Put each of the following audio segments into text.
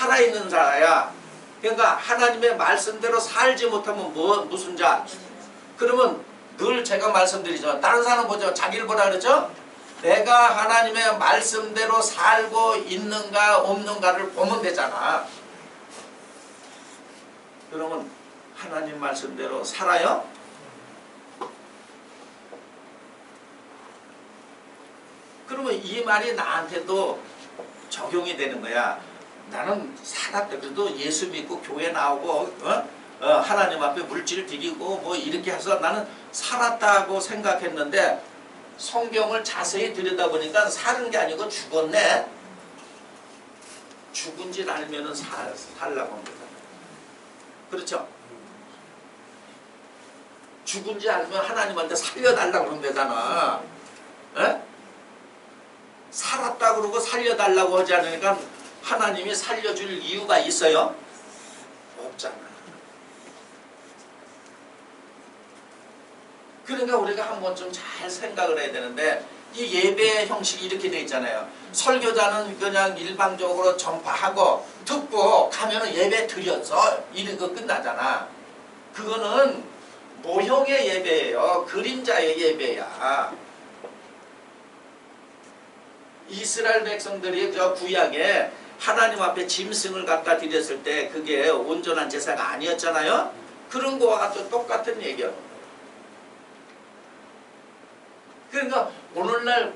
살아있는 자야. 그러니까 하나님의 말씀대로 살지 못하면 무슨 자? 그러면 늘 제가 말씀드리죠. 다른 사람 보죠. 자기를 보라 그러죠. 내가 하나님의 말씀대로 살고 있는가 없는가를 보면 되잖아. 그러면 하나님 말씀대로 살아요? 그러면 이 말이 나한테도 적용이 되는 거야. 나는 살았다. 그래도 예수 믿고 교회 나오고 하나님 앞에 물질 드리고 뭐 이렇게 해서 나는 살았다고 생각했는데 성경을 자세히 들여다보니까 사는 게 아니고 죽었네. 죽은 줄 알면은 살라고 합니다. 그렇죠? 죽은 줄 알면 하나님한테 살려달라고 그러면 되잖아. 에? 살았다 그러고 살려달라고 하지 않으니까 하나님이 살려줄 이유가 있어요? 없잖아. 그러니까 우리가 한 번쯤 잘 생각을 해야 되는데 이 예배 형식이 이렇게 돼 있잖아요. 설교자는 그냥 일방적으로 전파하고 듣고 가면은 예배 드려서 이러고 끝나잖아. 그거는 모형의 예배예요. 그림자의 예배야. 이스라엘 백성들이 저 구약에 하나님 앞에 짐승을 갖다 드렸을 때 그게 온전한 제사가 아니었잖아요. 그런 거와 같은 똑같은 얘기예요. 그러니까 오늘날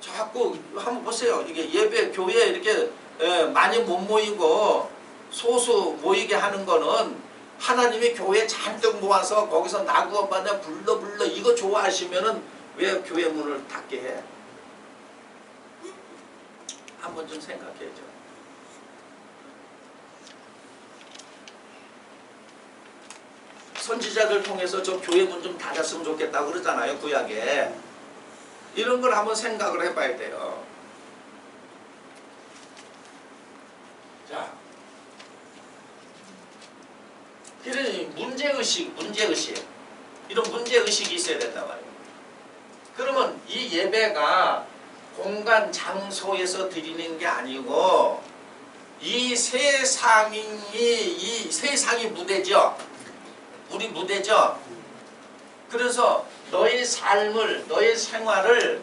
자꾸 한번 보세요. 이게 예배 교회에 이렇게 많이 못 모이고 소수 모이게 하는 거는 하나님이 교회 잔뜩 모아서 거기서 나구엄마냐 불러 이거 좋아하시면은 왜 교회 문을 닫게 해? 한번 좀 생각해야죠. 선지자들 통해서 저 교회 문 좀 닫았으면 좋겠다고 그러잖아요. 구약에. 이런 걸 한번 생각을 해봐야 돼요. 자, 그러니 문제의식. 이런 문제의식이 있어야 된단 말이에요. 그러면 이 예배가 공간 장소에서 드리는 게 아니고 이 세상이 무대죠. 우리 무대죠. 그래서 너의 삶을 너의 생활을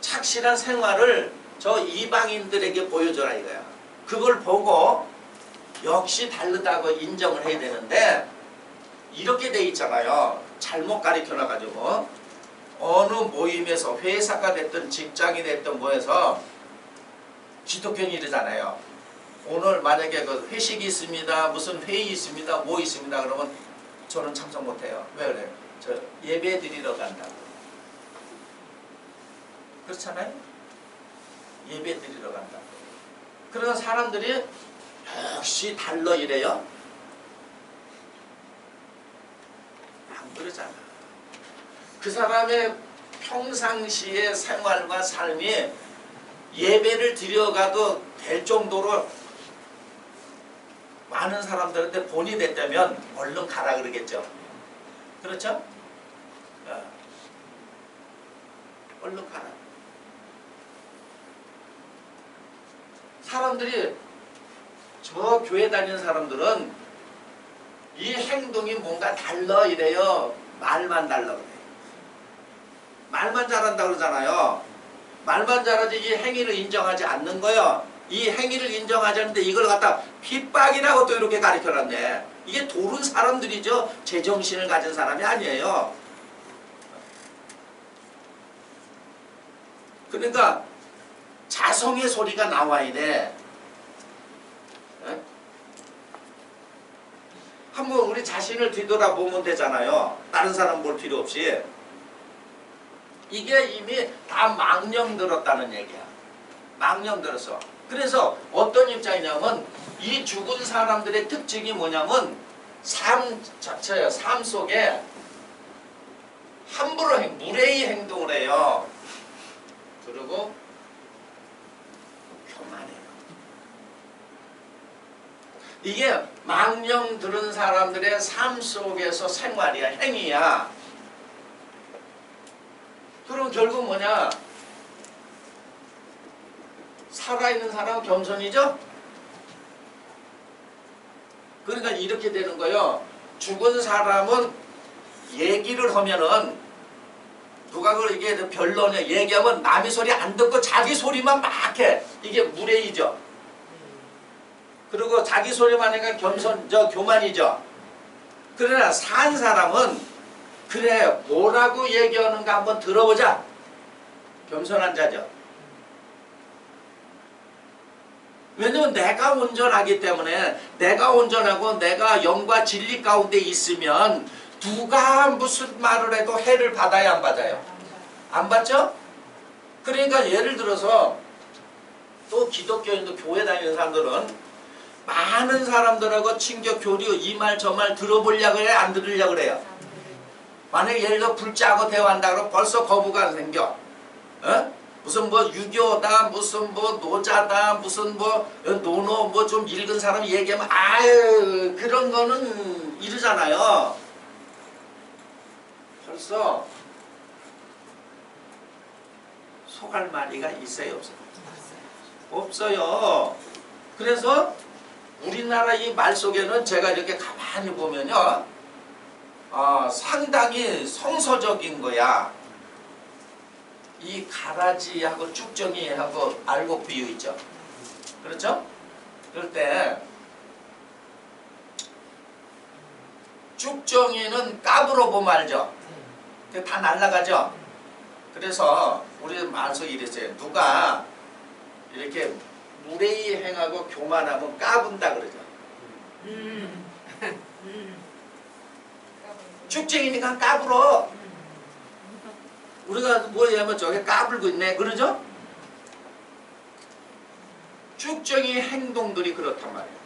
착실한 생활을 저 이방인들에게 보여줘라 이거야. 그걸 보고 역시 다르다고 인정을 해야 되는데 이렇게 돼 있잖아요. 잘못 가르쳐놔가지고 어느 모임에서 회사가 됐든 직장이 됐든 뭐해서 기독교인이 이러잖아요. 오늘 만약에 그 회식이 있습니다. 무슨 회의 있습니다. 뭐 있습니다. 그러면 저는 참석 못해요. 왜 그래요? 저 예배 드리러 간다고. 그렇잖아요? 예배 드리러 간다고. 그래서 사람들이 역시 달러 이래요? 안 그러잖아. 그 사람의 평상시의 생활과 삶이 예배를 드려가도 될 정도로 많은 사람들한테 본이 됐다면 얼른 가라 그러겠죠. 그렇죠? 얼른 가라. 사람들이 저 교회 다니는 사람들은 이 행동이 뭔가 달라 이래요. 말만 달라 그래요. 말만 잘한다 그러잖아요. 말만 잘하지 이 행위를 인정하지 않는 거예요. 이 행위를 인정하지 않는데 이걸 갖다 핍박이라고 또 이렇게 가르쳐놨네. 이게 도른 사람들이죠. 제정신을 가진 사람이 아니에요. 그러니까 자성의 소리가 나와야 돼. 한번 우리 자신을 뒤돌아보면 되잖아요. 다른 사람 볼 필요 없이. 이게 이미 다 망령 들었다는 얘기야. 망령 들었어. 그래서 어떤 입장이냐면 이 죽은 사람들의 특징이 뭐냐면 삶 자체예요. 삶 속에 함부로 무례히 행동을 해요. 그리고 교만해요. 이게 망령 들은 사람들의 삶 속에서 생활이야. 행위야. 그럼 결국 뭐냐? 살아있는 사람은 겸손이죠? 그러니까 이렇게 되는 거예요. 죽은 사람은 얘기를 하면은 누가 그걸 이게 변론에 얘기하면 남의 소리 안 듣고 자기 소리만 막 해. 이게 무례이죠. 그리고 자기 소리만 하니까 교만이죠. 그러나 산 사람은 그래 뭐라고 얘기하는가 한번 들어보자. 겸손한 자죠. 왜냐면 내가 온전하기 때문에 내가 온전하고 내가 영과 진리 가운데 있으면 누가 무슨 말을 해도 해를 받아야 안 받아요? 안 받죠? 그러니까 예를 들어서 또 기독교인도 교회 다니는 사람들은 많은 사람들하고 친교 교류 이 말 저 말 들어보려고 해요? 안 들으려고 그래요? 만약에 예를 들어 불자하고 대화한다 그러면 벌써 거부감 생겨. 어? 무슨 뭐 유교다 무슨 뭐 노자다 무슨 뭐 노노 뭐 좀 읽은 사람 얘기하면 아유 그런 거는 이러잖아요. 벌써 속알마리가 있어요 없어요? 없어요. 그래서 우리나라 이 말 속에는 제가 이렇게 가만히 보면요 상당히 성서적인 거야. 이 가라지하고 쭉정이하고 알곡 비유 있죠. 그렇죠? 그럴 때 쭉정이는 까불어 보면 알죠? 다 날아가죠? 그래서 우리 말속에 이랬어요. 누가 이렇게 무례히 행하고 교만하면 까분다 그러죠. 쭉정이니까 까불어. 우리가 뭐냐면 저게 까불고 있네 그러죠? 쭉정이 행동들이 그렇단 말이에요.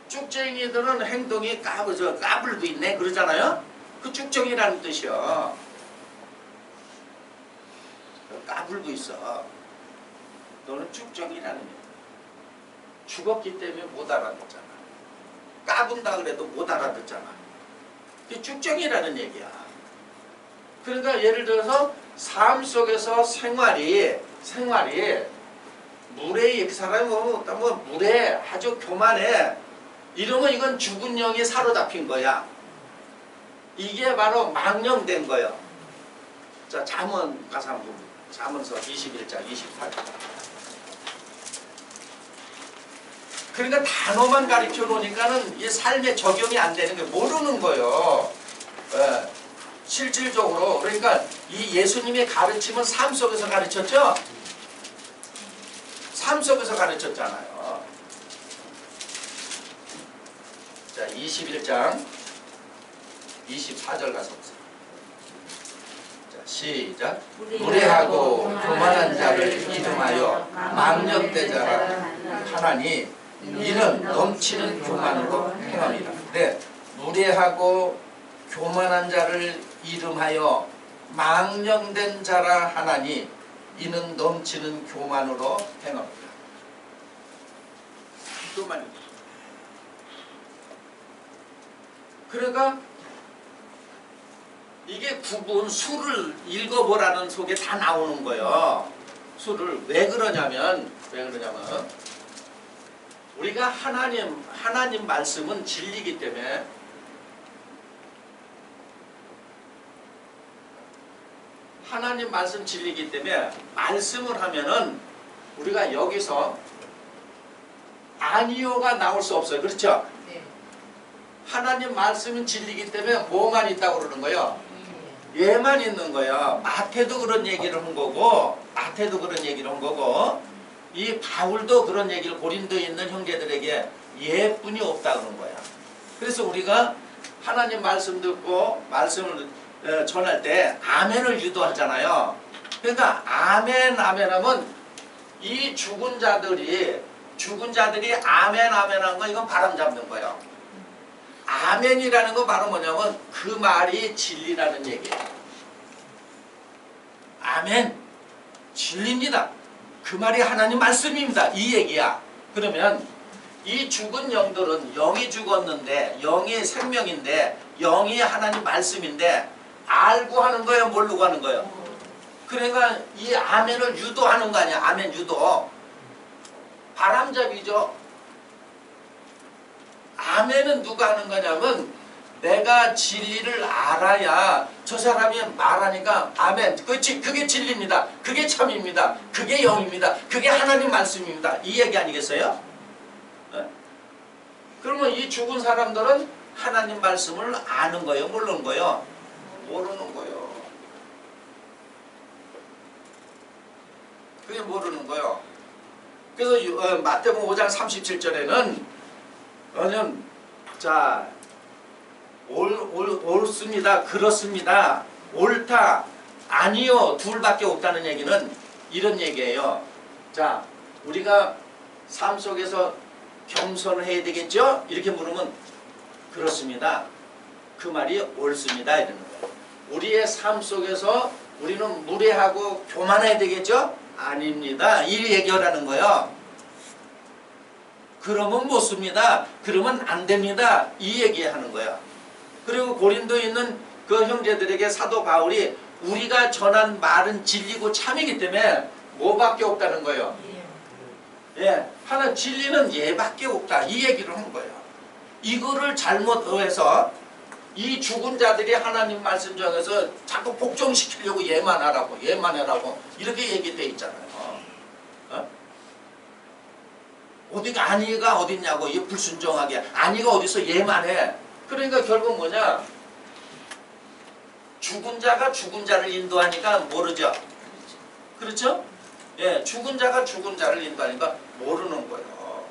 쭉정이들은 행동이 까불고 있네 그러잖아요. 그 쭉정이라는 뜻이요. 까불고 있어. 너는 쭉정이라는 얘기야. 죽었기 때문에 못 알아듣잖아. 까분다 그래도 못 알아듣잖아. 그게 쭉정이라는 얘기야. 그러니까 예를 들어서 삶 속에서 생활이 무례히 그 사람이 뭐 무례 아주 교만해 이러면 이건 죽은 영이 사로잡힌 거야. 이게 바로 망령된 거예요. 자 잠언 가서 한번 봅니다. 잠언서 21장 28절. 그러니까 단어만 가르쳐 놓으니까는 이 삶에 적용이 안 되는 거예요. 모르는 거예요. 예. 실질적으로 그러니까 이 예수님의 가르침은 삶 속에서 가르쳤죠. 삶 속에서 가르쳤잖아요. 자 21장 24절 가서 보세요. 자 시작. 무례하고 교만한 자를 이름하여 망령되자라 하나니 이는 넘치는 교만으로 행함이라. 네, 무례하고 교만한 자를 이름하여 망령된 자라 하나니 이는 넘치는 교만으로 행합니다. 교만입니다. 그러니까 이게 구분 수를 읽어보라는 속에 다 나오는 거예요. 수를 왜 그러냐면 우리가 하나님 말씀은 진리이기 때문에 하나님 말씀 진리이기 때문에 말씀을 하면은 우리가 여기서 아니요가 나올 수 없어요. 그렇죠? 네. 하나님 말씀은 진리이기 때문에 뭐만 있다고 그러는 거예요? 예만 있는 거예요. 마태도 그런 얘기를 한 거고 이 바울도 그런 얘기를 고린도에 있는 형제들에게 예뿐이 없다 그런 거야. 그래서 우리가 하나님 말씀 듣고 말씀을 전할 때 아멘을 유도하잖아요. 그러니까 아멘 하면 이 죽은 자들이 아멘 한 건 이건 바람 잡는 거예요. 아멘이라는 건 바로 뭐냐면 그 말이 진리라는 얘기예요. 아멘 진리입니다. 그 말이 하나님 말씀입니다. 이 얘기야. 그러면 이 죽은 영들은 영이 죽었는데 영이 생명인데 영이 하나님 말씀인데 알고 하는 거예요? 모르고 하는 거예요? 그러니까 이 아멘을 유도하는 거 아니야. 아멘 유도. 바람잡이죠. 아멘은 누가 하는 거냐면 내가 진리를 알아야 저 사람이 말하니까 아멘. 그렇지. 그게 진리입니다. 그게 참입니다. 그게 영입니다. 그게 하나님 말씀입니다. 이 얘기 아니겠어요? 네? 그러면 이 죽은 사람들은 하나님 말씀을 아는 거예요? 모르는 거예요? 모르는 거예요. 그게 모르는 거예요. 그래서 마태복음 5장 37절에는 자 옳습니다. 그렇습니다. 옳다. 아니요. 둘밖에 없다는 얘기는 이런 얘기예요. 자, 우리가 삶 속에서 겸손을 해야 되겠죠? 이렇게 물으면 그렇습니다. 그 말이 옳습니다. 이러는 거예요. 우리의 삶 속에서 우리는 무례하고 교만해야 되겠죠? 아닙니다. 이 얘기하라는 거예요. 그러면 못 씁니다. 그러면 안 됩니다. 이 얘기하는 거예요. 그리고 고린도에 있는 그 형제들에게 사도 바울이 우리가 전한 말은 진리고 참이기 때문에 뭐밖에 없다는 거예요. 예, 하나 진리는 얘밖에 없다. 이 얘기를 한 거예요. 이거를 잘못 해서 이 죽은 자들이 하나님 말씀 중에서 자꾸 복종시키려고 얘만 하라고 얘만 하라고 이렇게 얘기돼 있잖아요. 어디가 아니가 어딨냐고 얘 불순종하게 아니가 어디서 얘만 해. 그러니까 결국 뭐냐, 죽은 자가 죽은 자를 인도하니까 모르죠. 그렇죠? 예, 죽은 자가 죽은 자를 인도하니까 모르는 거예요.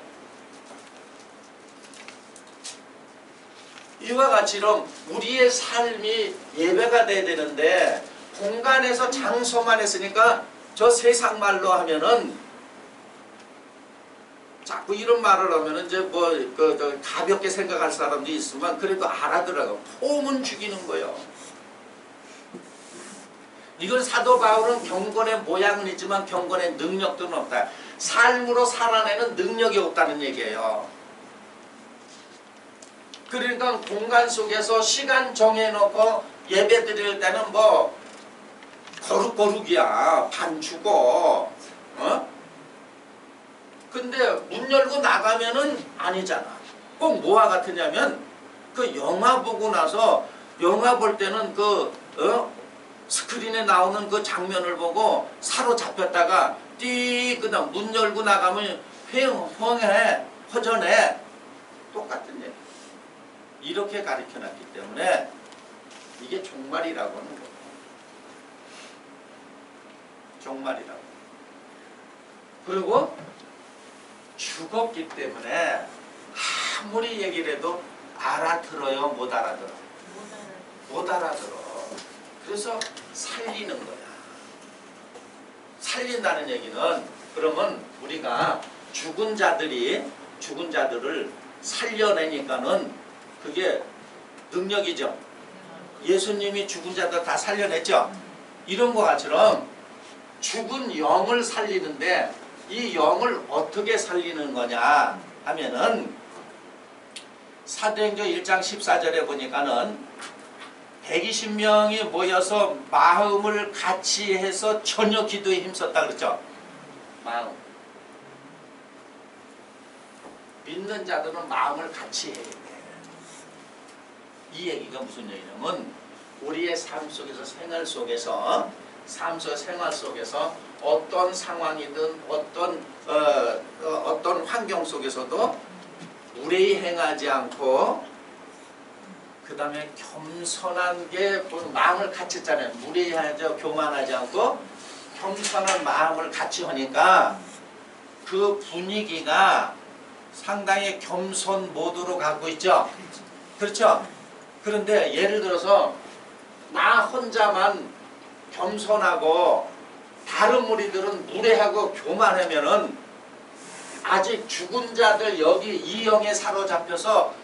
이와 같이럼 우리의 삶이 예배가 돼야 되는데 공간에서 장소만 했으니까 저 세상 말로 하면은 자꾸 이런 말을 하면은 이제 뭐 가볍게 생각할 사람도 있으면 그래도 알아들어요. 폼은 죽이는 거예요. 이건 사도 바울은 경건의 모양은 있지만 경건의 능력도 없다. 삶으로 살아내는 능력이 없다는 얘기예요. 그러니까 공간 속에서 시간 정해놓고 예배 드릴 때는 뭐 거룩거룩이야. 반주고 근데 문 열고 나가면은 아니잖아. 꼭 뭐와 같으냐면 그 영화 보고 나서 영화 볼 때는 스크린에 나오는 그 장면을 보고 사로잡혔다가 그냥 문 열고 나가면 휑해 허전해. 똑같은 얘기. 이렇게 가르쳐놨기 때문에 이게 종말이라고 하는 거예요. 종말이라고. 그리고 죽었기 때문에 아무리 얘기를 해도 알아들어요? 못 알아들어? 못 알아들어. 그래서 살리는 거야. 살린다는 얘기는 그러면 우리가 죽은 자들을 살려내니까는 그게 능력이죠. 예수님이 죽은 자들 다 살려냈죠. 이런 것처럼 죽은 영을 살리는데 이 영을 어떻게 살리는 거냐 하면은 사도행전 1장 14절에 보니까는 120명이 모여서 마음을 같이 해서 전혀 기도에 힘썼다 그랬죠. 마음. 믿는 자들은 마음을 같이 해야 돼. 이 얘기가 무슨 얘기냐면 우리의 삶 속에서 생활 속에서 어떤 상황이든 어떤 환경 속에서도 무례히 행하지 않고 그 다음에 겸손한 게 마음을 같이 했잖아요. 무례하지 교만하지 않고 겸손한 마음을 같이 하니까 그 분위기가 상당히 겸손 모드로 가고 있죠. 그렇죠? 그런데 예를 들어서 나 혼자만 겸손하고 다른 무리들은 무례하고 교만하면은 아직 죽은 자들 여기 이 영에 사로잡혀서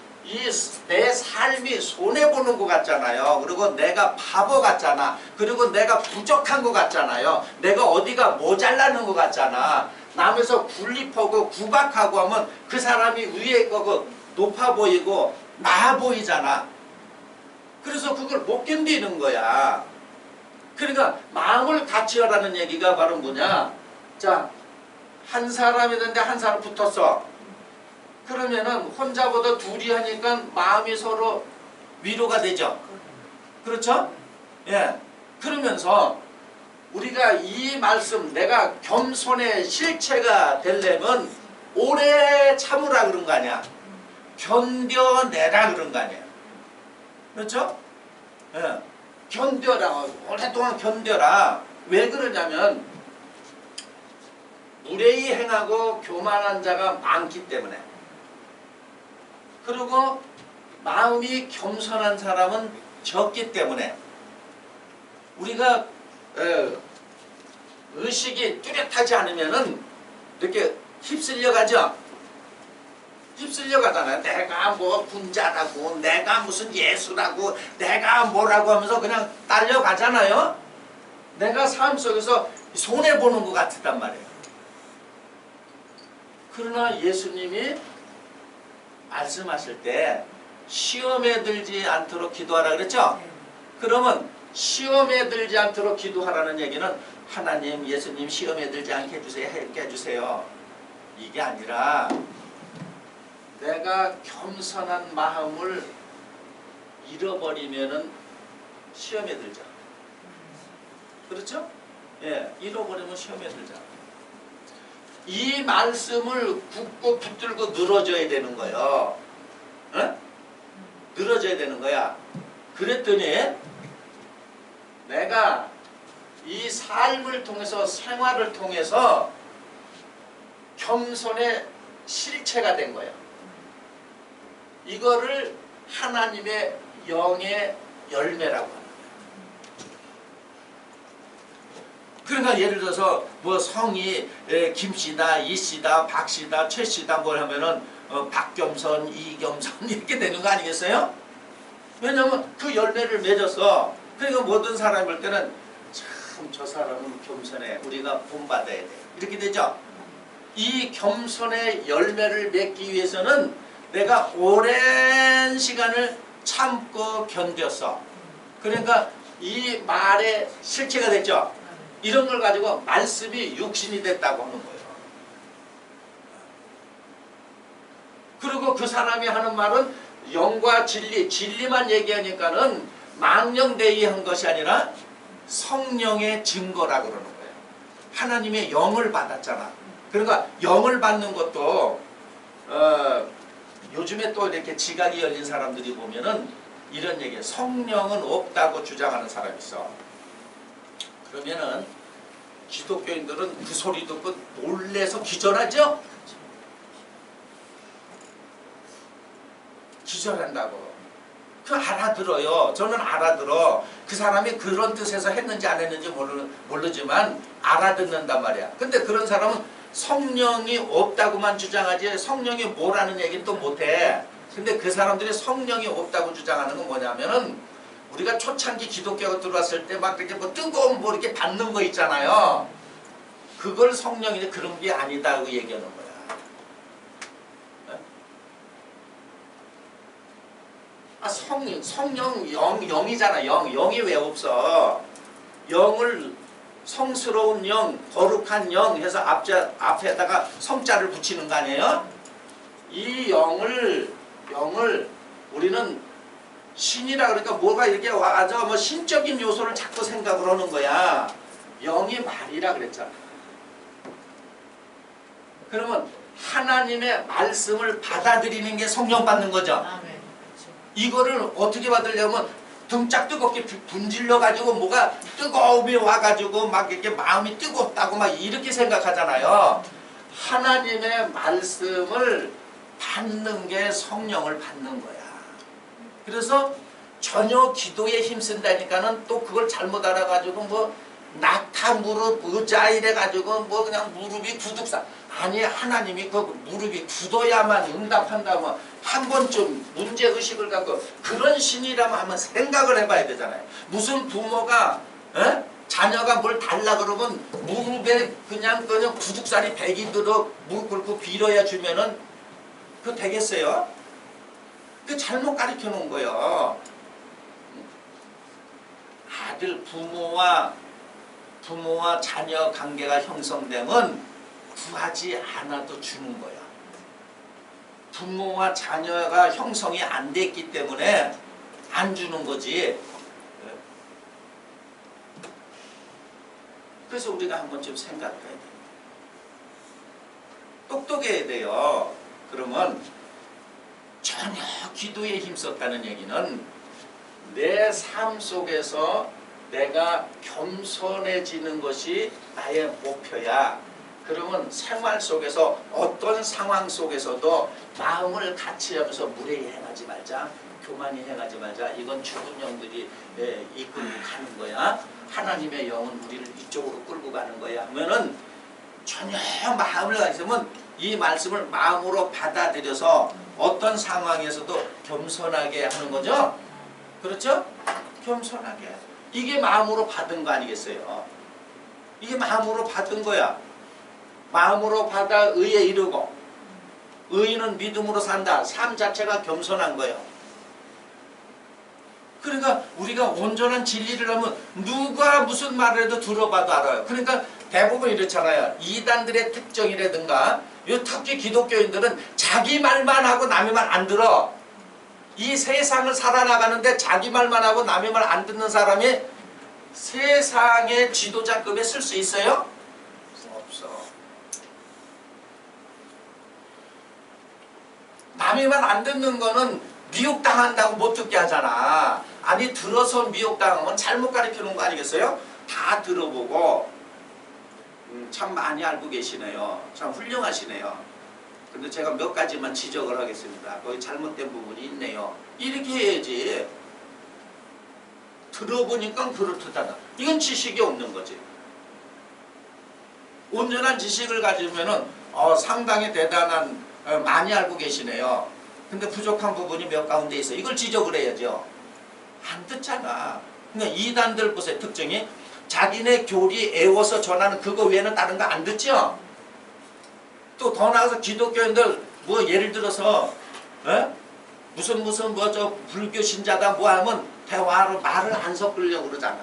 내 삶이 손해보는 것 같잖아요. 그리고 내가 바보 같잖아. 그리고 내가 부족한 것 같잖아요. 내가 어디가 모자라는 것 같잖아. 남에서 군립하고 구박하고 하면 그 사람이 위에 거고 높아 보이고 나아 보이잖아. 그래서 그걸 못 견디는 거야. 그러니까 마음을 같이 하라는 얘기가 바로 뭐냐. 자, 한 사람이던데 한 사람 붙었어. 그러면은 혼자보다 둘이 하니까 마음이 서로 위로가 되죠. 그렇죠? 예. 그러면서 우리가 이 말씀, 내가 겸손의 실체가 되려면 오래 참으라 그런 거 아니야. 견뎌내라 그런 거 아니야. 그렇죠? 예. 견뎌라. 오랫동안 견뎌라. 왜 그러냐면 무례히 행하고 교만한 자가 많기 때문에. 그리고 마음이 겸손한 사람은 적기 때문에 우리가 의식이 뚜렷하지 않으면은 이렇게 휩쓸려 가죠. 휩쓸려 가잖아요. 내가 뭐 군자라고, 내가 무슨 예수라고, 내가 뭐라고 하면서 그냥 딸려가잖아요. 내가 삶 속에서 손해보는 것 같았단 말이에요. 그러나 예수님이 말씀하실 때 시험에 들지 않도록 기도하라 그랬죠? 그러면 시험에 들지 않도록 기도하라는 얘기는 하나님, 예수님 시험에 들지 않게 해주세요, 했게 해주세요. 이게 아니라 내가 겸손한 마음을 잃어버리면은 시험에 들자. 그렇죠? 예, 잃어버리면 시험에 들자. 이 말씀을 굳고 붙들고 늘어져야 되는 거예요. 어? 늘어져야 되는 거야. 그랬더니 내가 이 삶을 통해서, 생활을 통해서 겸손의 실체가 된 거예요. 이거를 하나님의 영의 열매라고 합니다. 그러니까 예를 들어서 뭐 성이 김씨다, 이씨다, 박씨다, 최씨다 뭘 하면은 박겸선, 이겸선 이렇게 되는 거 아니겠어요? 왜냐면 그 열매를 맺어서, 그러니까 모든 사람을 볼 때는 참 저 사람은 겸손해, 우리가 본받아야 돼, 이렇게 되죠. 이 겸손의 열매를 맺기 위해서는 내가 오랜 시간을 참고 견뎠어. 그러니까 이 말의 실체가 됐죠. 이런 걸 가지고 말씀이 육신이 됐다고 하는 거예요. 그리고 그 사람이 하는 말은 영과 진리, 진리만 얘기하니까는 망령되이한 것이 아니라 성령의 증거라 그러는 거예요. 하나님의 영을 받았잖아. 그러니까 영을 받는 것도 요즘에 또 이렇게 지각이 열린 사람들이 보면은 이런 얘기예요. 성령은 없다고 주장하는 사람이 있어. 그러면은 기독교인들은 그 소리 듣고 놀래서 기절하죠? 기절한다고. 그 알아들어요. 저는 알아들어. 그 사람이 그런 뜻에서 했는지 안 했는지 모르지만 알아듣는단 말이야. 근데 그런 사람은 성령이 없다고만 주장하지 성령이 뭐라는 얘기는 또 못해. 근데 그 사람들이 성령이 없다고 주장하는 건 뭐냐면은 우리가 초창기 기독교가 들어왔을 때 막 이렇게 뭐 뜨거운 뭐 이렇게 받는 거 있잖아요. 그걸 성령이 그런 게 아니다고 얘기하는 거야. 아, 성령 영이잖아. 영이 왜 없어? 영을 성스러운 영, 거룩한 영 해서 앞에다가 성자를 붙이는 거 아니에요? 이 영을 우리는 신이라 그러니까 뭐가 이렇게 와서 뭐 신적인 요소를 자꾸 생각을 하는 거야. 영이 말이라 그랬잖아. 그러면 하나님의 말씀을 받아들이는 게 성령 받는 거죠. 아멘. 이거를 어떻게 받으려면 등짝 뜨겁게 분질러 가지고 뭐가 뜨거움이 와가지고 막 이렇게 마음이 뜨겁다고 막 이렇게 생각하잖아요. 하나님의 말씀을 받는 게 성령을 받는 거야. 그래서 전혀 기도에 힘쓴다니까는 또 그걸 잘못 알아가지고 뭐 낙타 무릎 의자 이래가지고 뭐 그냥 무릎이 굳었어. 아니, 하나님이 그 무릎이 굳어야만 응답한다면 한 번쯤 문제의식을 갖고 그런 신이라면 한번 생각을 해봐야 되잖아요. 무슨 부모가 자녀가 뭘 달라 그러면 무릎에 그냥 구둑살이 100이 들어 무릎 꿇고 빌어야 주면은 그거 되겠어요? 그 잘못 가르쳐 놓은 거예요. 아들 부모와 자녀 관계가 형성되면 구하지 않아도 주는 거야. 부모와 자녀가 형성이 안 됐기 때문에 안 주는 거지. 그래서 우리가 한 번쯤 생각해야 돼. 똑똑해야 돼요. 그러면 전혀 기도에 힘썼다는 얘기는 내 삶 속에서 내가 겸손해지는 것이 나의 목표야. 그러면 생활 속에서 어떤 상황 속에서도 마음을 같이 하면서 무례히 행하지 말자, 교만히 행하지 말자. 이건 죽은 영들이 이끌고 가는 거야. 하나님의 영은 우리를 이쪽으로 끌고 가는 거야 하면은 전혀 마음을 가지면 이 말씀을 마음으로 받아들여서 어떤 상황에서도 겸손하게 하는 거죠. 그렇죠? 겸손하게. 이게 마음으로 받은 거 아니겠어요? 이게 마음으로 받은 거야. 마음으로 받아 의에 이르고, 의인은 믿음으로 산다. 삶 자체가 겸손한 거예요. 그러니까 우리가 온전한 진리를 하면 누가 무슨 말을 해도 들어봐도 알아요. 그러니까 대부분 이렇잖아요. 이단들의 특징이라든가 특히 기독교인들은 자기 말만 하고 남의 말 안 들어. 이 세상을 살아나가는데 자기 말만 하고 남의 말 안 듣는 사람이 세상의 지도자급에 쓸 수 있어요? 없어. 남의 말 안 듣는 거는 미혹당한다고 못 듣게 하잖아. 아니 들어서 미혹당하면 잘못 가르치는 거 아니겠어요? 다 들어보고 참 많이 알고 계시네요. 참 훌륭하시네요. 근데 제가 몇 가지만 지적을 하겠습니다. 거기 잘못된 부분이 있네요. 이렇게 해야지. 들어보니까 그렇다다. 이건 지식이 없는 거지. 온전한 지식을 가지면은 상당히 대단한 많이 알고 계시네요. 근데 부족한 부분이 몇 가운데 있어요. 이걸 지적을 해야죠. 안 듣잖아. 그러니까 이단들 보세요. 특징이 자기네 교리 애워서 전하는 그거 외에는 다른 거 안 듣죠. 또 더 나아가서 기독교인들 뭐 예를 들어서 무슨 뭐 저 불교 신자다 뭐 하면 대화로 말을 안 섞으려고 그러잖아.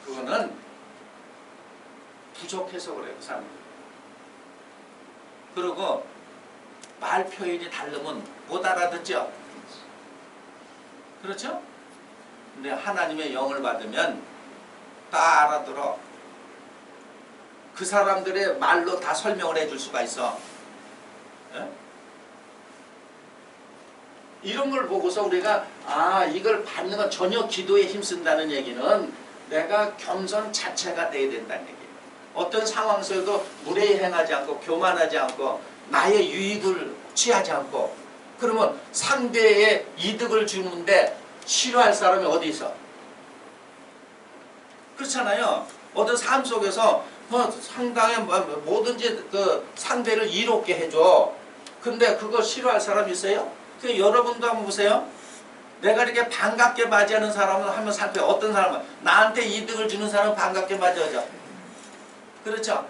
그거는 부족해서 그래요. 그 사람들. 그리고 말 표현이 다르면 못 알아듣죠. 그렇죠? 근데 하나님의 영을 받으면 다 알아들어. 그 사람들의 말로 다 설명을 해줄 수가 있어. 에? 이런 걸 보고서 우리가 이걸 받는 건 전혀 기도에 힘쓴다는 얘기는 내가 겸손 자체가 돼야 된다는 얘기예요. 어떤 상황 속에도 무례히 행하지 않고 교만하지 않고 나의 유익을 취하지 않고 그러면 상대의 이득을 주는데 싫어할 사람이 어디 있어? 그렇잖아요. 어떤 삶 속에서 상당히 뭐든지 그 상대를 이롭게 해줘. 근데 그거 싫어할 사람이 있어요? 여러분도 한번 보세요. 내가 이렇게 반갑게 맞이하는 사람은 한번 살펴요. 어떤 사람은 나한테 이득을 주는 사람은 반갑게 맞이하죠. 그렇죠?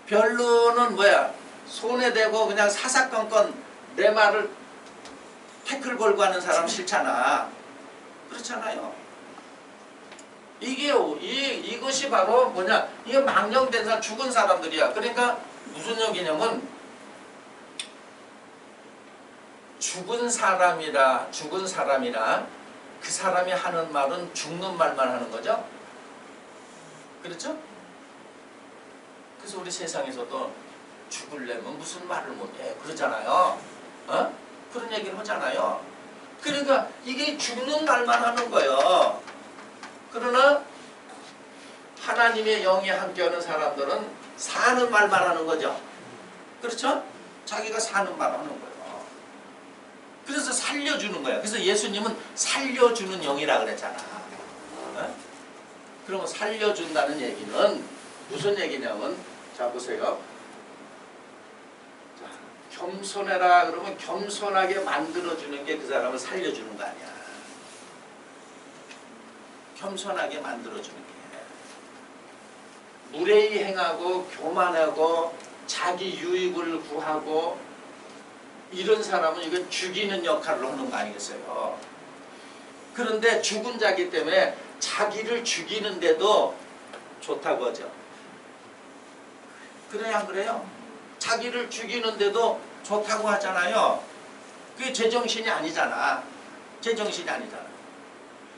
별로는 뭐야? 손에 대고 그냥 사사건건 내 말을 태클 걸고 하는 사람 싫잖아. 그렇잖아요. 이것이 바로 뭐냐? 이게 망령된 사람, 죽은 사람들이야. 그러니까 무슨 얘기냐면 죽은 사람이라 그 사람이 하는 말은 죽는 말만 하는 거죠. 그렇죠? 그래서 우리 세상에서도 죽으려면 무슨 말을 못해 그러잖아요. 그런 얘기를 하잖아요. 그러니까 이게 죽는 말만 하는 거예요. 그러나 하나님의 영이 함께하는 사람들은 사는 말만 하는 거죠. 그렇죠? 자기가 사는 말 하는 거예요. 그래서 살려주는 거야. 그래서 예수님은 살려주는 영이라 그랬잖아. 그러면 살려준다는 얘기는 무슨 얘기냐면 자 보세요. 자, 겸손해라 그러면 겸손하게 만들어주는 게 그 사람을 살려주는 거 아니야. 겸손하게 만들어주는 게 무례히 행하고 교만하고 자기 유익을 구하고 이런 사람은 이건 죽이는 역할을 하는 거 아니겠어요. 그런데 죽은 자기 때문에 자기를 죽이는데도 좋다고 하죠. 그래요 안 그래요? 자기를 죽이는데도 좋다고 하잖아요. 그게 제정신이 아니잖아. 제정신이 아니잖아.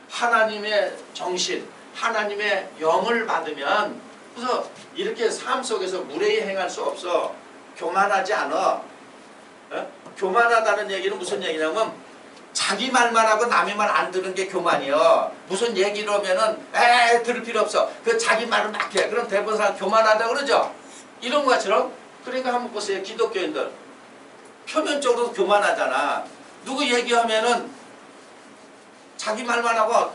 하나님의 정신, 하나님의 영을 받으면 그래서 이렇게 삶 속에서 무례히 행할 수 없어. 교만하지 않아. 교만하다는 얘기는 무슨 얘기냐면 자기 말만 하고 남의 말 안 듣는 게 교만이요. 무슨 얘기를 하면은 들을 필요 없어. 그 자기 말을 막 해. 그럼 대부분 사람 교만하다 그러죠. 이런 것처럼. 그러니까 한번 보세요. 기독교인들 표면적으로 교만하잖아. 누구 얘기하면은 자기 말만 하고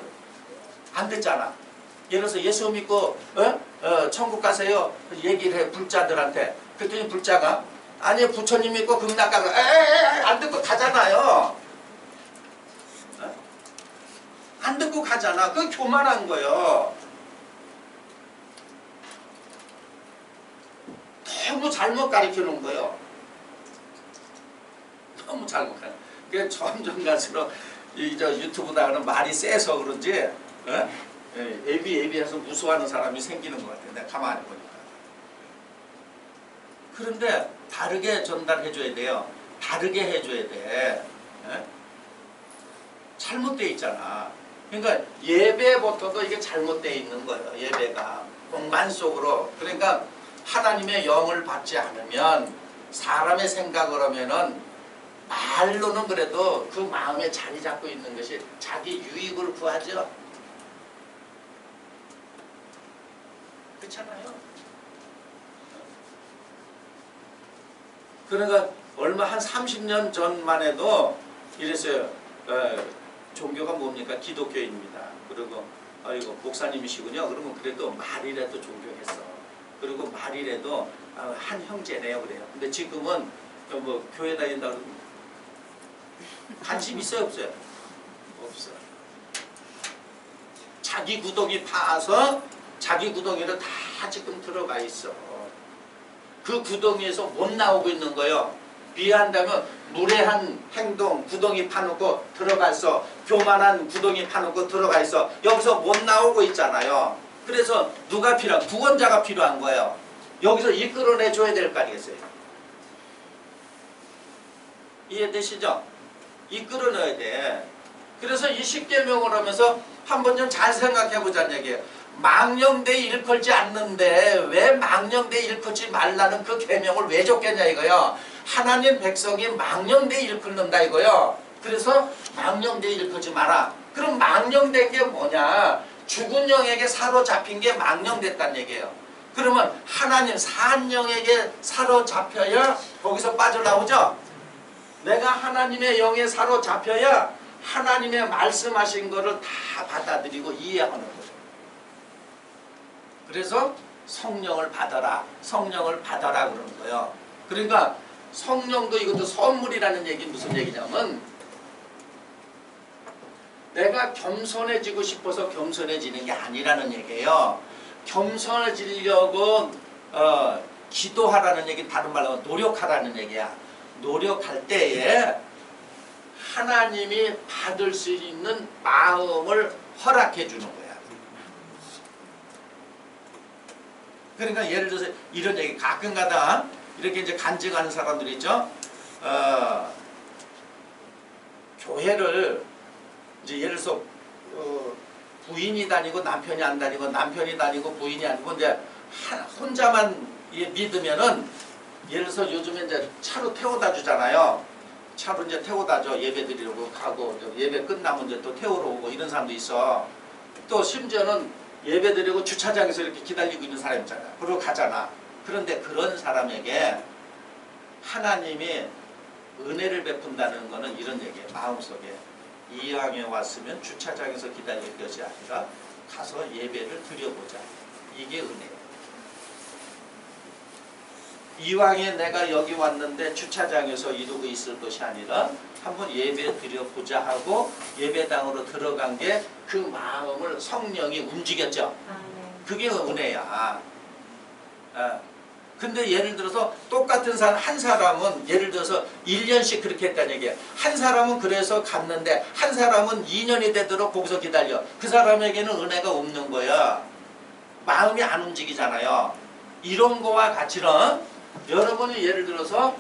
안 듣잖아. 예를 들어서 예수 믿고 천국 가세요 얘기를 해 불자들한테. 그랬더니 불자가 아니 부처님 믿고 극락 가고 안 듣고 가잖아요. 안 듣고 가잖아. 그건 교만한 거예요. 너무 잘못 가르치는 거예요. 너무 잘못 가르쳐. 그게 점점 갈수록 저 유튜브 나가는 말이 세서 그런지 예비해서 무서워하는 사람이 생기는 것 같아요. 내가 가만히 보니까. 그런데 다르게 전달해줘야 돼요. 다르게 해줘야 돼. 잘못되어 있잖아. 그러니까 예배부터도 이게 잘못되어 있는 거예요. 예배가 공간 속으로. 그러니까 하나님의 영을 받지 않으면 사람의 생각을 하면은 말로는 그래도 그 마음에 자리 잡고 있는 것이 자기 유익을 구하죠. 그렇잖아요. 그러니까 얼마 한 30년 전만 해도 이랬어요. 종교가 뭡니까? 기독교입니다. 그리고 이거 목사님이시군요. 그러면 그래도 말이라도 존경했어. 그리고 말이라도 한 형제네요. 그래요. 근데 지금은 뭐 교회 다닌다 그러면 관심 있어요? 없어요? 없어요. 자기 구덩이 파서 자기 구덩이로 다 지금 들어가 있어. 그 구덩이에서 못 나오고 있는 거예요. 비한다면 무례한 행동 구덩이 파놓고 들어가 있어. 교만한 구덩이 파놓고 들어가 있어. 여기서 못 나오고 있잖아요. 그래서 누가 필요한? 구원자가 필요한 거예요. 여기서 이끌어내 줘야 될 거 아니겠어요? 이해되시죠? 이끌어내야 돼. 그래서 이 십계명을 하면서 한번 좀 잘 생각해 보자는 얘기예요. 망령되이 일컬지 않는데 왜 망령되이 일컬지 말라는 그 계명을 왜 줬겠냐 이거요. 하나님 백성이 망령되이 일컬는다 이거요. 그래서 망령되이 일컬지 마라. 그럼 망령된 게 뭐냐? 죽은 영에게 사로잡힌 게 망령됐다는 얘기예요. 그러면 하나님 산 영에게 사로잡혀야 거기서 빠져나오죠. 내가 하나님의 영에 사로잡혀야 하나님의 말씀하신 거를 다 받아들이고 이해하는 거죠. 그래서 성령을 받아라. 성령을 받아라 그러는 거예요. 그러니까 성령도 이것도 선물이라는 얘기 무슨 얘기냐면 내가 겸손해지고 싶어서 겸손해지는 게 아니라는 얘기예요. 겸손해지려고 기도하라는 얘기는 다른 말로 노력하라는 얘기야. 노력할 때에 하나님이 받을 수 있는 마음을 허락해 주는 거야. 그러니까 예를 들어서 이런 얘기 가끔가다 이렇게 이제 간증하는 사람들이 있죠. 교회를 이제 예를 들어서 부인이 다니고 남편이 안 다니고 남편이 다니고 부인이 아니고 이제 혼자만 믿으면은 예를 들어서 요즘에 이제 차로 태워다 주잖아요. 차로 이제 태워다 줘. 예배 드리려고 가고 예배 끝나면 이제 또 태우러 오고 이런 사람도 있어. 또 심지어는 예배 드리고 주차장에서 이렇게 기다리고 있는 사람 있잖아. 그러고 가잖아. 그런데 그런 사람에게 하나님이 은혜를 베푼다는 거는 이런 얘기예요. 마음속에 이왕에 왔으면 주차장에서 기다릴 것이 아니라 가서 예배를 드려보자. 이게 은혜예요. 이왕에 내가 여기 왔는데 주차장에서 이러고 있을 것이 아니라 한번 예배 드려보자 하고 예배당으로 들어간 게 그 마음을 성령이 움직였죠. 그게 은혜야. 근데 예를 들어서 똑같은 사람 한 사람은 예를 들어서 1년씩 그렇게 했다는 얘기야. 한 사람은 그래서 갔는데 한 사람은 2년이 되도록 거기서 기다려. 그 사람에게는 은혜가 없는 거야. 마음이 안 움직이잖아요. 이런 거와 같이는 여러분이 예를 들어서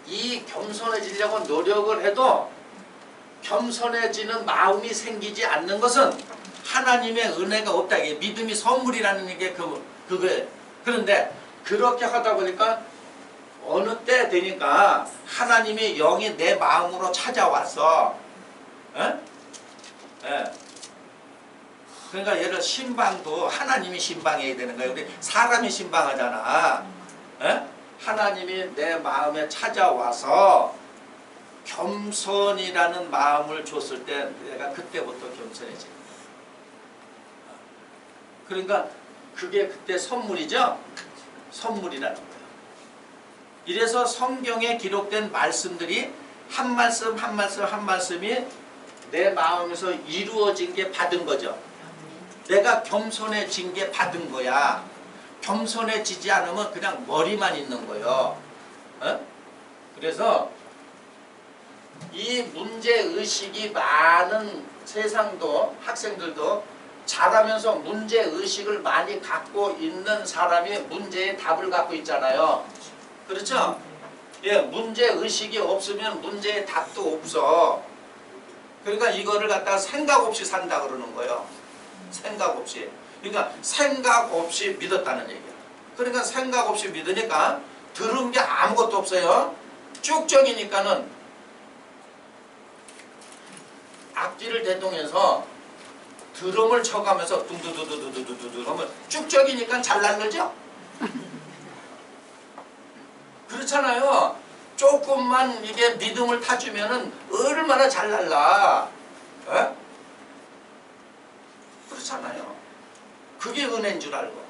이 겸손해지려고 노력을 해도 겸손해지는 마음이 생기지 않는 것은 하나님의 은혜가 없다. 이게 믿음이 선물이라는 게 그거예요. 그런데 그렇게 하다 보니까 어느 때 되니까 하나님이 영이 내 마음으로 찾아와서 그러니까 예를 들어 신방도 하나님이 신방해야 되는 거예요. 우리 사람이 신방하잖아. 하나님이 내 마음에 찾아와서 겸손이라는 마음을 줬을 때 내가 그때부터 겸손해져. 그러니까 그게 그때 선물이죠. 선물이라는 거예요. 이래서 성경에 기록된 말씀들이 한 말씀 한 말씀 한 말씀이 내 마음에서 이루어진 게 받은 거죠. 내가 겸손해진 게 받은 거야. 겸손해지지 않으면 그냥 머리만 있는 거예요. 그래서 이 문제의식이 많은 세상도 학생들도 자라면서 문제의식을 많이 갖고 있는 사람이 문제의 답을 갖고 있잖아요. 그렇죠? 예, 문제의식이 없으면 문제의 답도 없어. 그러니까 이거를 갖다가 생각 없이 산다 그러는 거예요. 생각 없이. 그러니까 생각 없이 믿었다는 얘기야. 그러니까 생각 없이 믿으니까 들은 게 아무것도 없어요. 쭉적이니까는 앞뒤를 대동해서 드럼을 쳐가면서 둥두두두두두두두 하면 쭉적이니까 잘 날르죠? 그렇잖아요. 조금만 이게 믿음을 타주면은 얼마나 잘 날라. 그렇잖아요. 그게 은혜인 줄 알고.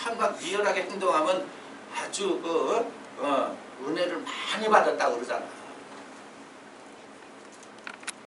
항상 리얼하게 행동하면 아주 은혜를 많이 받았다고 그러잖아.